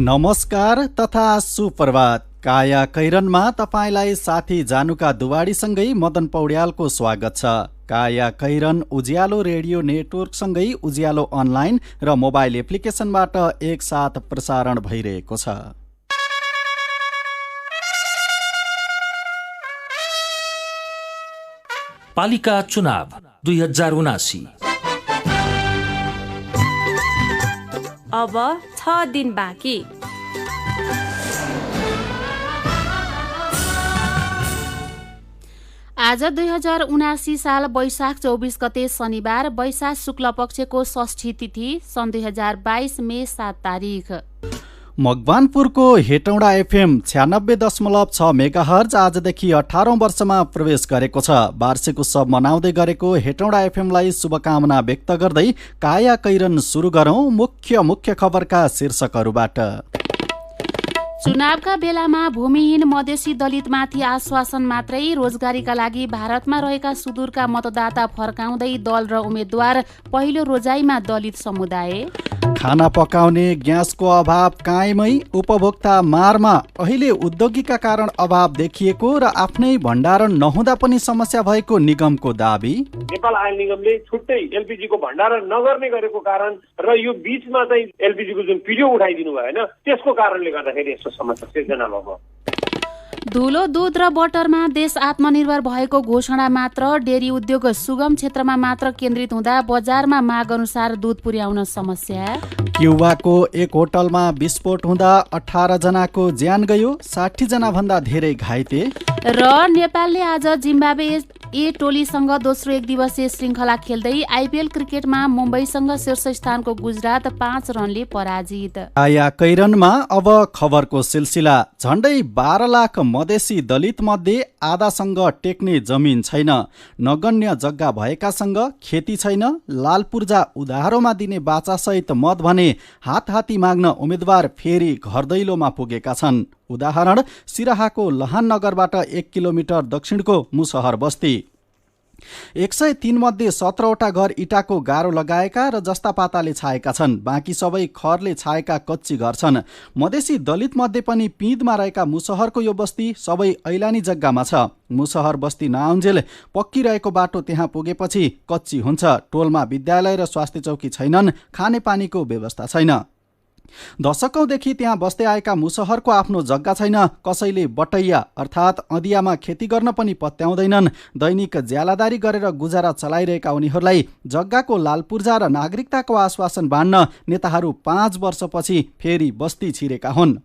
नमस्कार तथा सुप्रभात। काया कैरनमा तपाईलाई साथी जानुका दुवाडीसँगै मदन पौड्यालको स्वागत छ। काया कैरन उज्यालो रेडियो नेटवर्कसँगै उज्यालो अनलाइन र मोबाइल एप्लिकेसनबाट एकसाथ प्रसारण भइरहेको छ। पालिका चुनाव 2079। अब 6 दिन बाँकी। आज 2079 साल वैशाख 24 गते शनिबार, वैशाख शुक्ल पक्षको षष्ठी तिथि, सन् 2022 मे 7 तारिक। मकवानपुरको हेटौँडा एफएम 96.6 मेगाहर्ज आजदेखि 18औं वर्षमा प्रवेश गरेको छ। वार्षिक उत्सव मनाउँदै गरेको हेटौँडा एफएमलाई शुभकामना व्यक्त गर्दै काया कैरन सुरु गरौं मुख्य खबरका शीर्षकहरूबाट। चुनावका बेलामा भूमिहीन मधेसी दलितमाथि आश्वासन मात्रै, रोजगारीका लागि भारतमा रहेका सुदूरका मतदाता फर्काउँदै दल र उम्मेद्वार, पहिलो रोजाइमा दलित समुदाय। खाना पकाउने ग्यासको अभाव कायमै, उपभोक्ता मारमा, अहिले उद्योगीका कारण अभाव देखिएको र आफ्नै भण्डारण नहुँदा पनि समस्या भएको निगमको दाबी। नेपाल आयल निगमले छुट्टै एलपीजीको भण्डारण नगर्ने गरेको कारण र यो बीचमा चाहिँ एलपीजीको जुन पिरियड उठाइदिनु भयो हैन, त्यसको कारणले गर्दाखेरि यस्तो समस्या सिर्जना भयो। धुलो दुध र बटरमा देश आत्मनिर्भर भएको घोषणा मात्र, डेरी उद्योग सुगम क्षेत्रमा मात्र केन्द्रित हुँदा बजारमा माग अनुसार दुध पुर्याउन समस्या। क्युबाको एक होटलमा विस्फोट हुँदा 18 जनाको ज्यान गयो, 60 जना भन्दा धेरै घाइते। र नेपालले आज जिम्बाब्वे ए टोलीसँग दोस्रो एक दिवसीय श्रृङ्खला खेल्दै आइपिएल क्रिकेटमा मुम्बईसँग शीर्ष स्थानको गुजरात 5 रनले पराजित। काया कैरनमा अब खबरको सिलसिला। झण्डै 12 लाख मधेसी दलित मध्ये आधासँग टेक्ने जमिन छैन, नगण्य जग्गा भएकासँग खेती छैन, लाल पूर्जा उधारोमा दिने बाचासहित मत भने हातहाती माग्न उम्मेद्वार फेरि घर दैलोमा पुगेका छन्। उदाहरण सिराहाको लहान नगरबाट 1 किलोमिटर दक्षिणको मुसहर बस्ती। 103 मध्ये 17वटा घर इटाको गारो लगाएका र जस्ता पाताले छाएका छन्, बाँकी सबै खरले छाएका कच्ची घर छन्। मधेसी दलित मध्ये पनि पिँधमा रहेका मुसहरको यो बस्ती सबै ऐलानी जग्गामा छ। मुसहर बस्ती नआउन्जेल पक्किरहेको बाटो त्यहाँ पुगेपछि कच्ची हुन्छ। टोलमा विद्यालय र स्वास्थ्य चौकी छैनन्, खानेपानीको व्यवस्था छैन। दशकौंदेखि त्यहाँ बस्दै आएका मुसहरको आफ्नो जग्गा छैन, कसैले बटैया अर्थात् अँदियामा खेती गर्न पनि पत्याउँदैनन्। दैनिक ज्यालादारी गरेर गुजारा चलाइरहेका उनीहरूलाई जग्गाको लालपूर्जा र नागरिकताको आश्वासन बाँड्न नेताहरू 5 वर्षपछि फेरि बस्ती छिरेका हुन्।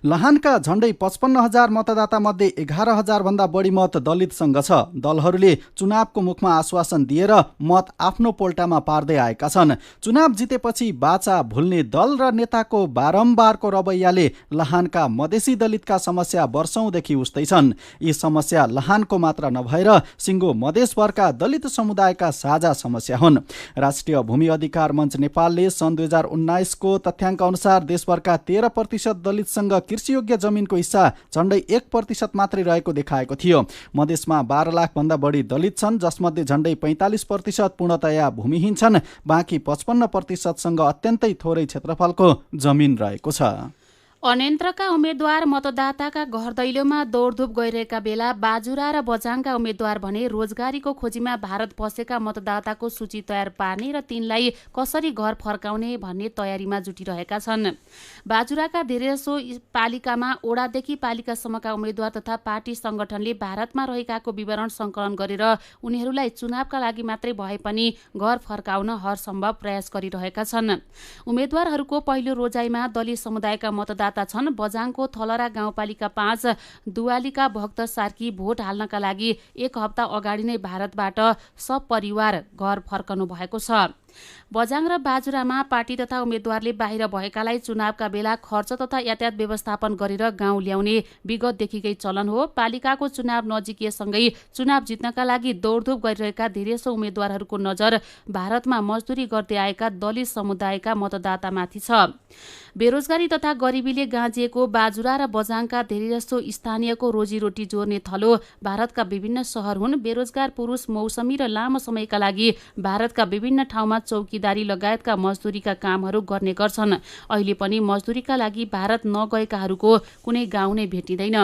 लहानका झण्डै 55,000 मतदाता मध्ये 11,000 भन्दा बढी मत दलितसँग छ। दलहरूले चुनावको मुखमा आश्वासन दिएर मत आफ्नो पोल्टामा पार्दै आएका छन्। चुनाव जितेपछि बाचा भुल्ने दल र नेताको बारम्बारको रवैयाले लहानका मधेसी दलितका समस्या वर्षौंदेखि उस्तै छन्। यी समस्या लहानको मात्र नभएर सिङ्गो मधेसभरका दलित समुदायका साझा समस्या हुन्। राष्ट्रिय भूमि अधिकार मञ्च नेपालले सन् 2019 को तथ्याङ्क अनुसार देशभरका 13% दलितसँग कृषियोग्य जमिनको हिस्सा झण्डै 1% मात्रै रहेको देखाएको थियो। मधेसमा 12 लाख भन्दा बढी दलित छन्, जसमध्ये झण्डै 45% पूर्णतया भूमिहीन छन्, बाँकी 55%सँग अत्यन्तै थोरै क्षेत्रफलको जमिन रहेको छ। अनेन्त्रका उम्मेद्वार मतदाताका घर दैलोमा दौडधुप गइरहेका बेला बाजुरा र बझाङका उम्मेद्वार भने रोजगारीको खोजीमा भारत पसेका मतदाताको सूची तयार पार्ने र तिनलाई कसरी घर फर्काउने भन्ने तयारीमा जुटिरहेका छन्। बाजुराका धेरैजसो पालिकामा ओडादेखि पालिकासम्मका उम्मेद्वार तथा पार्टी संगठनले भारतमा रहेकाको विवरण सङ्कलन गरेर उनीहरूलाई चुनावका लागि मात्रै भए पनि घर फर्काउन हरसम्भव प्रयास गरिरहेका छन्। उम्मेद्वारहरूको पहिलो रोजाइमा दलित समुदायका मतदाता छन्। बझाङको थलरा गाउँपालिका 5 दुवालीका भक्त सार्की भोट हाल्नका लागि 1 हप्ता अगाडि नै भारतबाट सपरिवार घर फर्कनु भएको छ। बझाङ र बाजुरामा पार्टी तथा उम्मेद्वारले बाहिर भएकालाई चुनावका बेला खर्च तथा यातायात व्यवस्थापन गरेर गाउँ ल्याउने विगतदेखिकै चलन हो। पालिकाको चुनाव नजिकिएसँगै चुनाव जित्नका लागि दौडधुप गरिरहेका धेरैजसो उम्मेद्वारहरूको नजर भारतमा मजदुरी गर्दै आएका दलित समुदायका मतदातामाथि छ। बेरोजगारी तथा गरिबीले गाँजिएको बाजुरा र बझाङका धेरैजसो स्थानीयको रोजीरोटी जोड्ने थलो भारतका विभिन्न सहर हुन्। बेरोजगार पुरुष मौसमी र लामो समयका लागि भारतका विभिन्न ठाउँमा चौकीदारी लगायतका मजदुरीका कामहरू गर्ने गर्छन्। अहिले पनि मजदुरीका लागि भारत नगएकाहरूको कुनै गाउँ नै भेटिँदैन।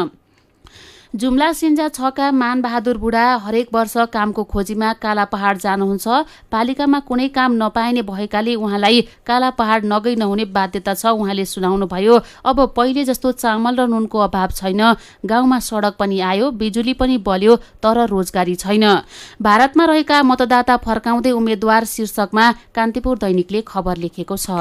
जुम्ला सिन्जा 6 का मानबहादुर बुढा हरेक वर्ष कामको खोजीमा काला पहाड जानुहुन्छ। पालिकामा कुनै काम नपाइने भएकाले उहाँलाई काला पहाड नगई नहुने बाध्यता छ। उहाँले सुनाउनुभयो, अब पहिले जस्तो चामल र नुनको अभाव छैन, गाउँमा सडक पनि आयो, बिजुली पनि बल्यो, तर रोजगारी छैन। भारतमा रहेका मतदाता फर्काउँदै उम्मेद्वार शीर्षकमा कान्तिपुर दैनिकले खबर लेखेको छ।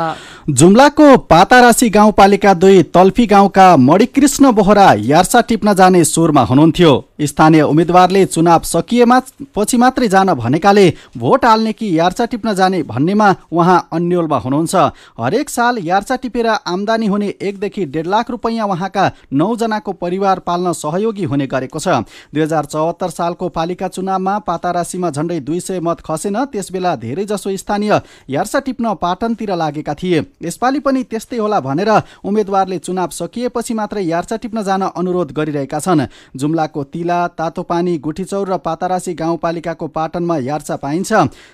जुम्लाको पातारासी गाउँपालिका 2 तल्फी गाउँका मणिकृष्ण बोहरा यार्सा टिप्न जाने सोरमा हुनुहुन्थ्यो। स्थानीय उम्मेद्वारले चुनाव सकिएमा पछि मात्रै जान भनेकाले भोट हाल्ने कि यार्सा टिप्न जाने भन्नेमा उहाँ अन्योलमा हुनुहुन्छ। हरेक साल यार्सा टिपेर आम्दानी हुने 1 देखि 1.5 लाख रुपैयाँ उहाँका 9 जनाको परिवार पाल्न सहयोगी हुने गरेको छ। 2074 सालको पालिका चुनावमा पातारासीमा झण्डै 200 मत खसेन। त्यसबेला धेरै जसो स्थानीय यार्सा टिप्न पाटनतिर लागेका थिए। यसपालि पनि त्यस्तै होला भनेर उम्मेद्वारले चुनाव सकिएपछि मात्रै यार्सा टिप्न जान अनुरोध गरिरहेका छन्। जुम्लाको तिला, तातोपानी, गुठीचौर र पातारासी गाउँपालिकाको पाटनमा यार्सा पाइन्छ।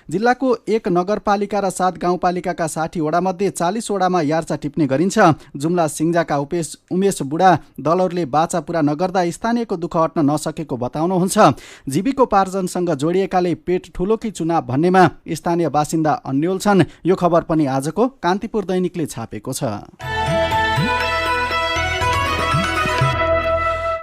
जिल्लाको 1 नगरपालिका र 7 गाउँपालिकाका 60 वडामध्ये 40 वडामा यार्सा टिप्ने गरिन्छ। जुम्ला सिङ्जाका उमेश बुढा दलहरूले बाचा पूरा नगर्दा स्थानीयको दुःख हट्न नसकेको बताउनुहुन्छ। जीविकोपार्जनसँग जोडिएकाले पेट ठुलो कि चुनाव भन्नेमा स्थानीय बासिन्दा अन्यल छन्। यो खबर पनि आजको कान्तिपुर दैनिकले छापेको छ।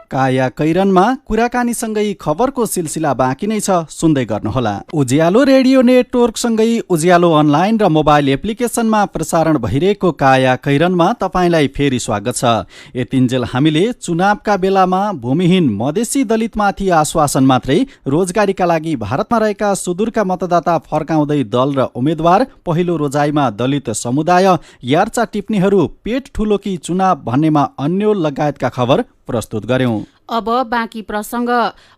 काया कैरनमा कुराकानीसँगै खबरको सिलसिला बाँकी नै छ, सुन्दै गर्नुहोला। उज्यालो रेडियो नेटवर्कसँगै उज्यालो अनलाइन र मोबाइल एप्लिकेसनमा प्रसारण भइरहेको काया कैरनमा तपाईँलाई फेरि स्वागत छ। यतिन्जेल हामीले चुनावका बेलामा भूमिहीन मधेसी दलितमाथि आश्वासन मात्रै रोजगारीका लागि भारतमा रहेका सुदूरका मतदाता फर्काउँदै दल र उम्मेद्वार, पहिलो रोजाइमा दलित समुदाय, यार्चा टिप्नेहरू, पेट ठुलो कि चुनाव भन्नेमा अन्यल लगायतका खबर प्रस्तुत गर्यौं। अब बाँकी प्रसङ्ग।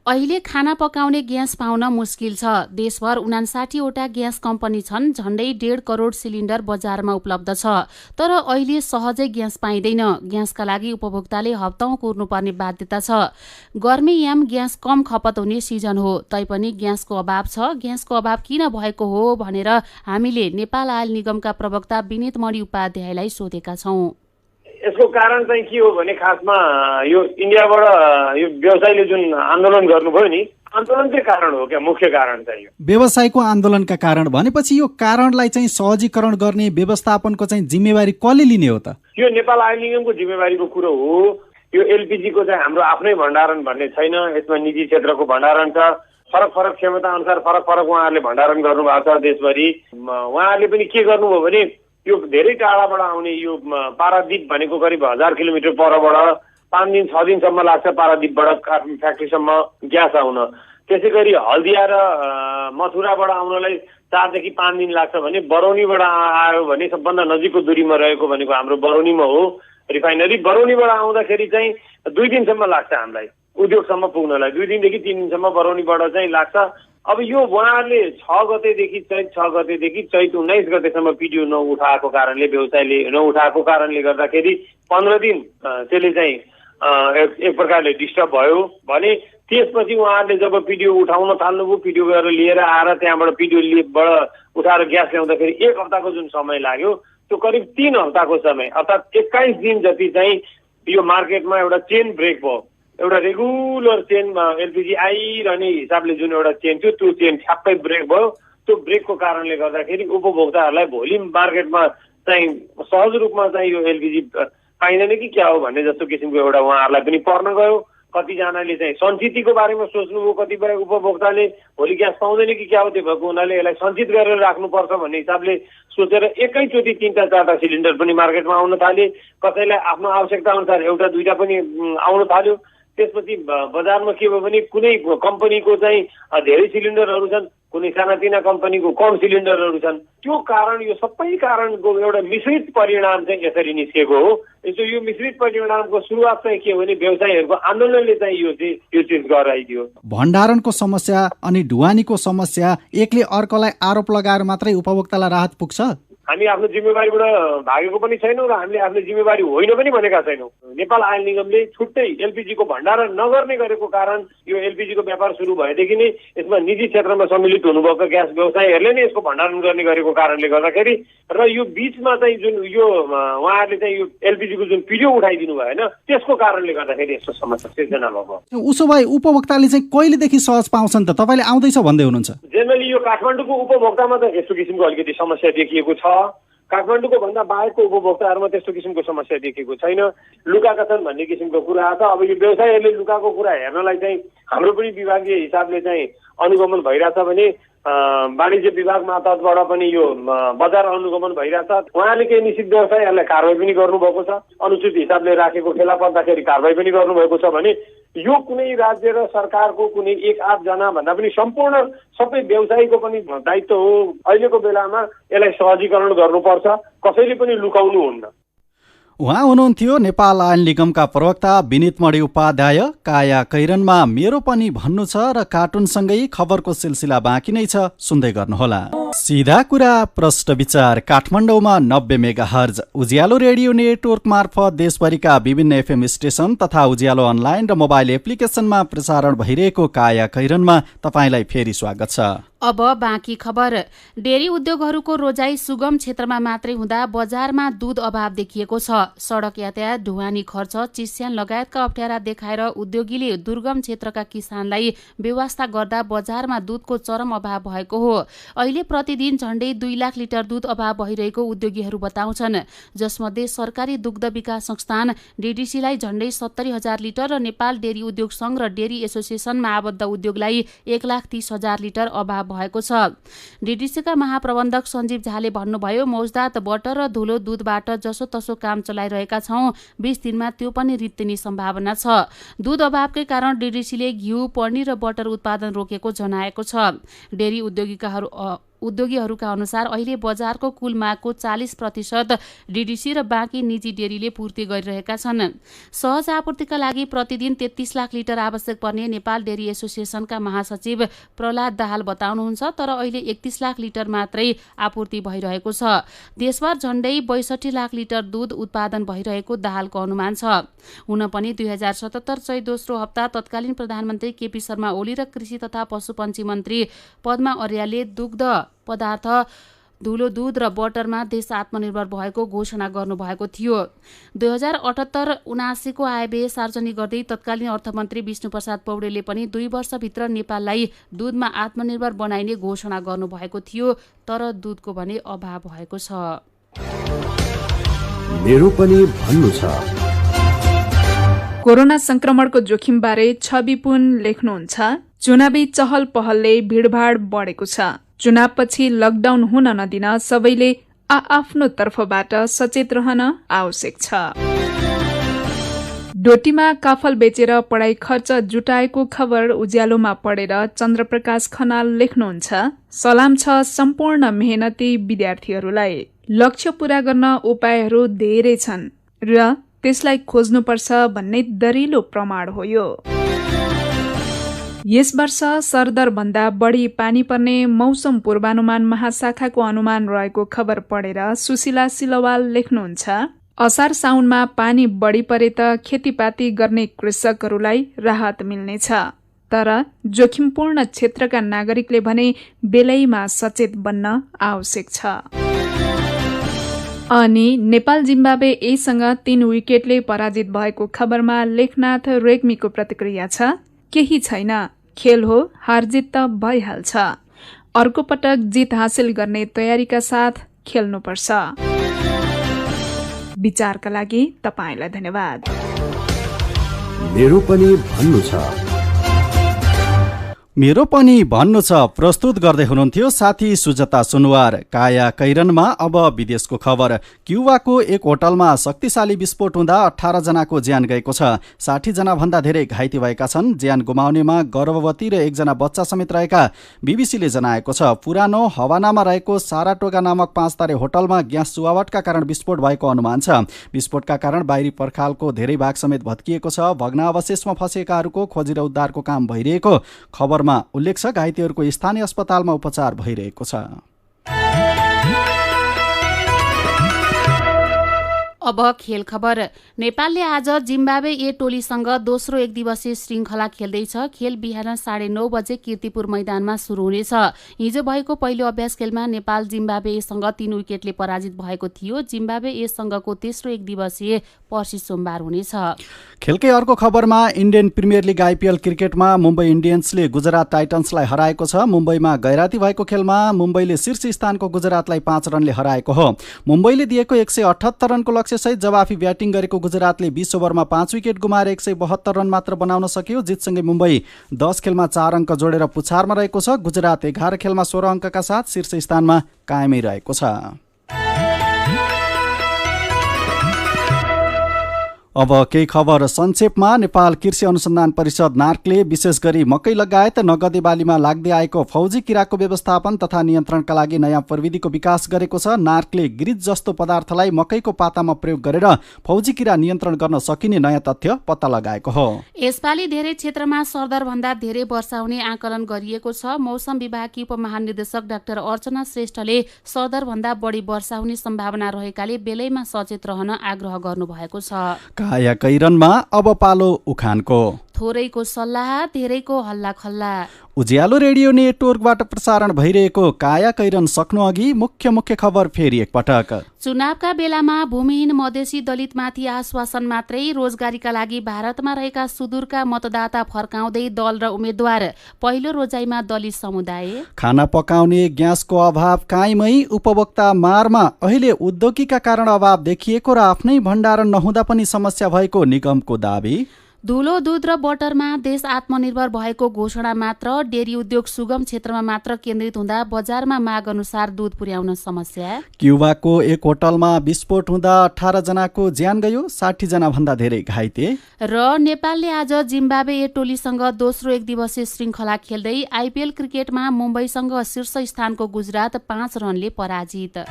अहिले खाना पकाउने ग्यास पाउन मुस्किल छ। देशभर 59 वटा ग्यास कम्पनी छन्। झण्डै 1.5 करोड सिलिन्डर बजारमा उपलब्ध छ। तर अहिले सहजै ग्यास पाइँदैन। ग्यासका लागि उपभोक्ताले हप्तौं कुर्नुपर्ने बाध्यता छ। गर्मीयाम ग्यास कम खपत हुने सिजन हो, तैपनि ग्यासको अभाव छ। ग्यासको अभाव किन भएको हो भनेर हामीले नेपाल आयल निगमका प्रवक्ता विनित मणि उपाध्यायलाई सोधेका छौं। यसको कारण चाहिँ के हो भने खासमा यो इन्डियाबाट यो व्यवसायले जुन आन्दोलन गर्नुभयो नि, आन्दोलनकै कारण हो क्या। मुख्य कारण चाहिँ यो व्यवसायको आन्दोलनका कारण भनेपछि यो कारणलाई चाहिँ सहजीकरण गर्ने व्यवस्थापनको चाहिँ जिम्मेवारी कसले लिने हो त? यो नेपाल आयल निगमको जिम्मेवारीको कुरो हो। यो एलपीजीको चाहिँ हाम्रो आफ्नै भण्डारण भन्ने छैन। यसमा निजी क्षेत्रको भण्डारण छ। फरक फरक क्षमता अनुसार फरक फरक उहाँहरूले भण्डारण गर्नुभएको छ देशभरि। उहाँहरूले पनि के गर्नुभयो भने यो धेरै टाढाबाट आउने यो पारादीप भनेको करिब 1000 किलोमिटर परबाट 5 दिन 6 दिनसम्म लाग्छ पारादीपबाट फ्याक्ट्रीसम्म ग्यास आउन। त्यसै गरी हल्दिया र मथुराबाट आउनलाई 4 देखि 5 दिन लाग्छ भने बरौनीबाट आयो भने सबभन्दा नजिकको दूरीमा रहेको भनेको हाम्रो बरौनीमा हो रिफाइनरी। बरौनीबाट आउँदाखेरि चाहिँ 2 दिनसम्म लाग्छ हामीलाई उद्योगसम्म पुग्नलाई। 2 दिनदेखि 3 दिनसम्म बरौनीबाट चाहिँ लाग्छ। अब यो उहाँहरूले 6 गतेदेखि चैत 6 गतेदेखि चैत 19 गतेसम्म पिडिओ नउठाएको कारणले, व्यवसायले नउठाएको कारणले गर्दाखेरि 15 दिन त्यसले चाहिँ एक प्रकारले डिस्टर्ब भयो भने त्यसपछि उहाँहरूले जब पिडिओ उठाउन थाल्नुभयो, पिडिओ गरेर लिएर आएर त्यहाँबाट पिडिओबाट उठाएर ग्यास ल्याउँदाखेरि 1 हप्ताको जुन समय लाग्यो त्यो करिब 3 हप्ताको समय अर्थात् 21 दिन जति चाहिँ यो मार्केटमा एउटा चेन ब्रेक भयो। एउटा रेगुलर चेनमा एलपीजी आइरहने हिसाबले जुन एउटा चेन थियो त्यो चेन ठ्याप्पै ब्रेक भयो। त्यो ब्रेकको कारणले गर्दाखेरि उपभोक्ताहरूलाई भोलि मार्केटमा चाहिँ सहज रूपमा चाहिँ यो एलपीजी पाइँदैन कि क्या हो भन्ने जस्तो किसिमको एउटा उहाँहरूलाई पनि पर्न गयो। कतिजनाले चाहिँ सञ्चितको बारेमा सोच्नुभयो, कतिपय उपभोक्ताले भोलि ग्यास पाउँदैन कि क्या हो, त्यो भएको हुनाले यसलाई सञ्चित गरेर राख्नुपर्छ भन्ने हिसाबले सोचेर एकैचोटि 3टा 4टा सिलिन्डर पनि मार्केटमा आउन थाले। कसैलाई आफ्नो आवश्यकता अनुसार 1 2टा पनि आउन थाल्यो। त्यसपछि बजारमा के भयो भने कुनै कम्पनीको चाहिँ धेरै सिलिन्डरहरू छन्, कुनै सानातिना कम्पनीको कम सिलिन्डरहरू छन्। त्यो कारण यो सबै कारणको एउटा मिश्रित परिणाम चाहिँ यसरी निस्केको हो। यो मिश्रित परिणामको सुरुवात चाहिँ के हो भने व्यवसायीहरूको आन्दोलनले चाहिँ यो चिज गराइदियो। भण्डारणको समस्या अनि ढुवानीको समस्या एकले अर्कोलाई आरोप लगाएर मात्रै उपभोक्तालाई राहत पुग्छ? हामी आफ्नो जिम्मेवारीबाट भागेको पनि छैनौँ र हामीले आफ्नो जिम्मेवारी होइन पनि भनेका छैनौँ। नेपाल आयल निगमले छुट्टै एलपिजीको भण्डारण नगर्ने गरेको कारण यो एलपिजीको व्यापार सुरु भएदेखि नै यसमा निजी क्षेत्रमा सम्मिलित हुनुभएको ग्यास व्यवसायीहरूले नै यसको भण्डारण गर्ने गरेको कारणले गर्दाखेरि र यो बीचमा चाहिँ जुन यो उहाँहरूले चाहिँ यो एलपिजीको जुन पिडियो उठाइदिनु भएन त्यसको कारणले गर्दाखेरि यस्तो समस्या सिर्जना भएको। उसो भए उपभोक्ताले चाहिँ कहिलेदेखि सहज पाउँछन् त? तपाईँले आउँदैछ भन्दै हुनुहुन्छ। जेनरली यो काठमाडौँको उपभोक्तामा त यस्तो किसिमको अलिकति समस्या देखिएको छ। काठमाडौँको भन्दा बाहेकको उपभोक्ताहरूमा त्यस्तो किसिमको समस्या देखिएको छैन। लुकाका छन् भन्ने किसिमको कुरा छ। अब यो व्यवसायीहरूले लुकाको कुरा हेर्नलाई चाहिँ हाम्रो पनि विभागीय हिसाबले चाहिँ अनुगमन भइरहेछ भने वाणिज्य विभाग मातहतबाट पनि यो बजार अनुगमन भइरहेछ। उहाँले केही निश्चित व्यवसायीहरूलाई कारवाही पनि गर्नुभएको छ। अनुचित हिसाबले राखेको फेला पर्दाखेरि कारवाही पनि गर्नुभएको छ भने यो कुनै राज्य र सरकारको कुनै एक आधजना भन्दा पनि सम्पूर्ण सबै व्यवसायीको पनि दायित्व हो। अहिलेको बेलामा यसलाई सहजीकरण गर्नुपर्छ, कसैले पनि लुकाउनु हुन्न। उहाँ हुनुहुन्थ्यो नेपाल आयल निगमका प्रवक्ता विनित मणि उपाध्याय। काया कैरनमा मेरो पनि भन्नु छ र कार्टुनसँगै खबरको सिलसिला बाँकी नै छ, सुन्दै गर्नुहोला। सीधा कुरा प्रश्न विचार काठमाडौँमा 90 मेगाहर्ज उज्यालो रेडियो नेटवर्क मार्फत देशभरिका विभिन्न एफएम स्टेशन तथा उज्यालो अनलाइन र मोबाइल एप्लिकेसनमा प्रसारण भइरहेको काया कैरनमा तपाईँलाई फेरि स्वागत छ। अब बाँकी खबर। डेरी उद्योगहरूको रोजाइ सुगम क्षेत्रमा मात्रै हुँदा बजारमा दूध अभाव देखिएको छ। सडक यातायात, ढुवानी खर्च, चिस्यान लगायतका अप्ठ्यारा देखाएर उद्योगीले दुर्गम क्षेत्रका किसानलाई व्यवस्था गर्दा बजारमा दूधको चरम अभाव भएको हो। अहिले प्रतिदिन झण्डै 2 लाख लिटर दूध अभाव भइरहेको उद्योगीहरू बताउँछन्, जसमध्ये सरकारी दुग्ध विकास संस्थान डीडीसीलाई झण्डै 70,000 लिटर र नेपाल डेरी उद्योग संघ र डेरी एसोसिएसनमा आबद्ध उद्योगलाई 1,30,000 लिटर अभाव भएको छ। डीडीसीका महाप्रबन्धक सञ्जीव झाले भन्नुभयो, मौजदात बटर र धुलो दूधबाट जसोतसो काम चलाइरहेका छौं, 20 दिनमा त्यो पनि रित्तिने सम्भावना छ। दूध अभावकै कारण डीडीसीले घिउ, पनिर र बटर उत्पादन रोकेको जनाएको छ। डेरी उद्योगीहरूका अनुसार अहिले बजारको कुल मागको 40% डीडीसी र बाँकी निजी डेरीले पूर्ति गरिरहेका छन्। सहज आपूर्तिका लागि प्रतिदिन 33 लाख लिटर आवश्यक पर्ने नेपाल डेरी एसोसिएसनका महासचिव प्रहलाद दाहाल बताउनुहुन्छ, तर अहिले 31 लाख लिटर मात्रै आपूर्ति भइरहेको छ। देशभर झण्डै 62 लाख लिटर दूध उत्पादन भइरहेको दाहालको अनुमान छ। हुन पनि 2077 चैत दोस्रो हप्ता तत्कालीन प्रधानमन्त्री केपी शर्मा ओली र कृषि तथा पशुपन्छी मन्त्री पद्मा अर्यालले दुग्ध पदार्थ, धुलो दूध र बटरमा देश आत्मनिर्भर भएको घोषणा गर्नुभएको थियो। 2078-79 को आयव्यय सार्वजनिक गर्दै तत्कालीन अर्थमन्त्री विष्णुप्रसाद पौडेलले पनि 2 वर्षभित्र नेपाललाई दूधमा आत्मनिर्भर बनाइने घोषणा गर्नुभएको थियो, तर दूधको भने अभाव भएको छ। मेरो पनि भन्नु छ। कोरोना संक्रमणको जोखिमबारे छवि पुन लेख्नुहुन्छ, चुनावी चहल पहलले भीडभाड बढेको छ। चुनावपछि लकडाउन हुन नदिन सबैले आफ्नो तर्फबाट सचेत रहन आवश्यक छ। डोटीमा काफल बेचेर पढाइ खर्च जुटाएको खबर उज्यालोमा पढेर चन्द्रप्रकाश खनाल लेख्नुहुन्छ, सलाम छ सम्पूर्ण मेहनती विद्यार्थीहरूलाई। लक्ष्य पूरा गर्न उपायहरू धेरै छन् र त्यसलाई खोज्नुपर्छ भन्ने दरिलो प्रमाण हो यो। यस वर्ष सरदर भन्दा बढी पानी पर्ने मौसम पूर्वानुमान महाशाखाको अनुमान रहेको खबर पढेर सुशीला सिलवाल लेख्नुहुन्छ, असार साउनमा पानी बढी परे त खेतीपाती गर्ने कृषकहरूलाई राहत मिल्नेछ, तर जोखिमपूर्ण क्षेत्रका नागरिकले भने बेलैमा सचेत बन्न आवश्यक छ। अनि नेपाल जिम्बाब्वे एसँग 3 विकेटले पराजित भएको खबरमा लेखनाथ रेग्मीको प्रतिक्रिया छ, केही छैन, खेल हो, हारजित त भइहाल्छ, अर्को पटक जित हासिल गर्ने तयारीका साथ खेल्नुपर्छ। विचारका लागि तपाईलाई धन्यवाद। मेरो पनि भन्नु छ। मेरो पनि भन्नु छ प्रस्तुत गर्दै हुनुहुन्थ्यो साथी सुजता सुनवार। काया कैरनमा अब विदेशको खबर। क्युबाको एक होटलमा शक्तिशाली विस्फोट हुँदा 18 जनाको ज्यान गएको छ। 60 जना भन्दा धेरै घाइते भएका छन्। ज्यान गुमाउनेमा गर्भवती र 1 जना बच्चा समेत रहेका बीबीसीले जनाएको छ। पुरानो हवानामा रहेको साराटोगा नामक 5 तारे होटलमा ग्यास चुहावटका कारण विस्फोट भएको अनुमान छ। विस्फोटका कारण बाहिरी पर्खालको धेरै भाग समेत भत्किएको छ। भग्नावशेषमा फँसेकाहरूको खोजी र उद्धारको काम भइरहेको खबरमा उल्लेख छ। घाइतेहरूको स्थानीय अस्पतालमा उपचार भइरहेको छ। अब खेल खबर। नेपालले आज जिम्बाब्वे ए टोलीसँग दोस्रो एक दिवसीय श्रृङ्खला खेल्दैछ। खेल बिहान 9:30 बजे कीर्तिपुर मैदानमा सुरु हुनेछ। हिजो भएको पहिलो अभ्यास खेलमा नेपाल जिम्बाब्वे एसँग 3 विकेटले पराजित भएको थियो। जिम्बाब्वे एसँगको तेस्रो एक दिवसीय पर्सि सोमबार हुनेछ। खेलकै अर्को खबरमा इन्डियन प्रिमियर लिग आइपिएल क्रिकेटमा मुम्बई इन्डियन्सले गुजरात टाइटन्सलाई हराएको छ। मुम्बईमा गैराती भएको खेलमा मुम्बईले शीर्ष स्थानको गुजरातलाई 5 रनले हराएको हो। मुम्बईले दिएको 178 रनको लक्ष्यसहित जवाफी ब्याटिङ गरेको गुजरातले 20 ओभरमा 5 विकेट गुमाएर 172 रन मात्र बनाउन सक्यो। जितसँगै मुम्बई 10 खेलमा 4 अङ्क जोडेर पुछारमा रहेको छ। गुजरात 11 खेलमा 16 अङ्कका साथ शीर्ष स्थानमा कायमै रहेको छ। अब केही खबर संक्षेपमा। नेपाल कृषि अनुसन्धान परिषद नार्कले विशेष गरी मकै लगायत नगदे बालीमा लाग्दै आएको फौजी किराको व्यवस्थापन तथा नियन्त्रणका लागि नयाँ प्रविधिको विकास गरेको छ। नार्कले ग्रिज जस्तो पदार्थलाई मकैको पातामा प्रयोग गरेर फौजी किरा नियन्त्रण गर्न सकिने नयाँ तथ्य पत्ता लगाएको हो। यसपालि धेरै क्षेत्रमा सरदरभन्दा धेरै वर्षा हुने आकलन गरिएको छ। मौसम विभागकी उपमहानिर्देशक डाक्टर अर्चना श्रेष्ठले सरदरभन्दा बढी वर्षा हुने सम्भावना रहेकाले बेलैमा सचेत रहन आग्रह गर्नुभएको छ। कायाकैरनमा अब पालो उखानको। थोरैको सल्लाह धेरैको हल्ला खल्ला। उज्यालो रेडियो नेटवर्कबाट प्रसारण भइरहेको कायाकैरन सक्नु अघि मुख्य खबर फेरि एकपटक। चुनावका बेलामा भूमिहीन मधेसी दलितमाथि आश्वासन मात्रै रोजगारीका लागि भारतमा रहेका सुदूरका मतदाता फर्काउँदै दल र उम्मेद्वार। पहिलो रोजाइमा दलित समुदाय। खाना पकाउने ग्यासको अभाव कायमै। उपभोक्ता मारमा अहिले उद्योगीका कारण अभाव देखिएको र आफ्नै भण्डारण नहुँदा पनि समस्या भएको निगमको दाबी। धुलो दुध र बटरमा देश आत्मनिर्भर भएको घोषणा मात्र। डेरी उद्योग सुगम क्षेत्रमा मात्र केन्द्रित हुँदा बजारमा माग अनुसार दुध पुर्याउन समस्या। क्युबाको एक होटलमा विस्फोट हुँदा 18 जनाको ज्यान गयो, 60 जना भन्दा धेरै घाइते। र नेपालले आज जिम्बाब्वे ए टोलीसँग दोस्रो एक दिवसीय श्रृङ्खला खेल्दै आइपिएल क्रिकेटमा मुम्बईसँग शीर्ष स्थानको गुजरात 5 रनले पराजित।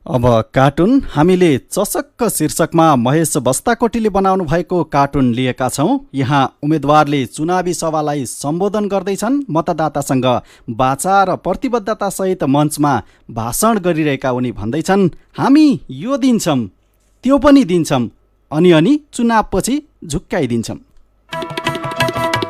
अब कार्टुन। हामीले चसक्क शीर्षकमा महेश बस्ताकोटीले बनाउनु भएको कार्टुन लिएका छौँ। यहाँ उम्मेद्वारले चुनावी सभालाई सम्बोधन गर्दैछन्। मतदातासँग वाचा र प्रतिबद्धता सहित मञ्चमा भाषण गरिरहेका उनी भन्दैछन्, हामी यो दिन्छौँ त्यो पनि दिन्छौँ, अनि चुनावपछि झुक्काइदिन्छौँ।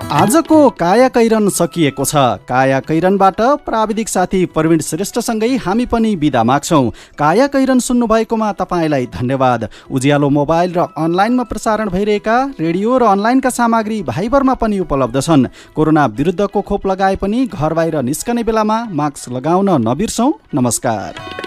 आजको कायाकैरन सकिएको छ। कायाकैरनबाट प्राविधिक साथी प्रवीण श्रेष्ठसँगै हामी पनि बिदा माग्छौँ। कायाकैरन सुन्नुभएकोमा तपाईँलाई धन्यवाद। उज्यालो मोबाइल र अनलाइनमा प्रसारण भइरहेका रेडियो र अनलाइनका सामग्री भाइबरमा पनि उपलब्ध छन्। कोरोना विरुद्धको खोप लगाए पनि घर बाहिर निस्कने बेलामा मास्क लगाउन नबिर्सौँ। नमस्कार।